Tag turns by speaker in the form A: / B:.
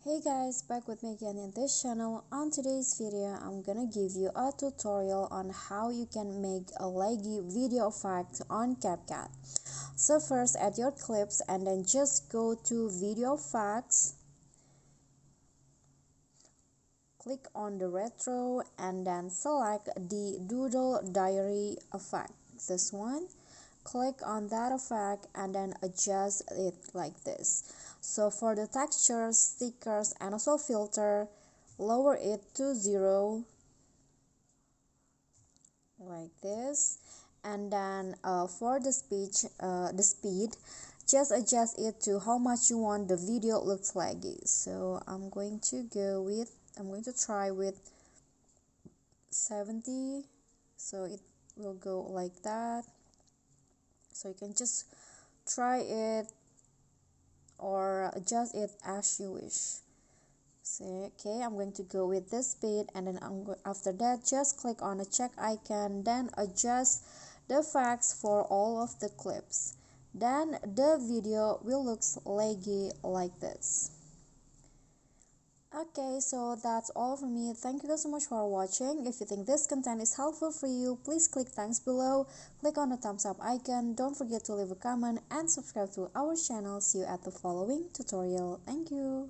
A: Hey guys, back with me again in this channel. On today's video, I'm gonna give you a tutorial on how you can make a laggy video effect on CapCut. So first, add your clips and then just go to video effects, click on the retro and then select the doodle diary effect, this one. Click on that effect and then adjust it like this. So for the textures, stickers and also filter, lower it to 0 like this. And then for the speed, just adjust it to how much you want the video looks laggy. So I'm going to try with 70, so it will go like that. So you can just try it or adjust it as you wish. So okay, I'm going to go with this speed, and then after that just click on the check icon, then adjust the effects for all of the clips. Then the video will look laggy like this. Okay, so that's all from me. Thank you guys so much for watching. If you think this content is helpful for you, please click thanks below, click on the thumbs up icon, don't forget to leave a comment and subscribe to our channel. See you at the following tutorial. Thank you.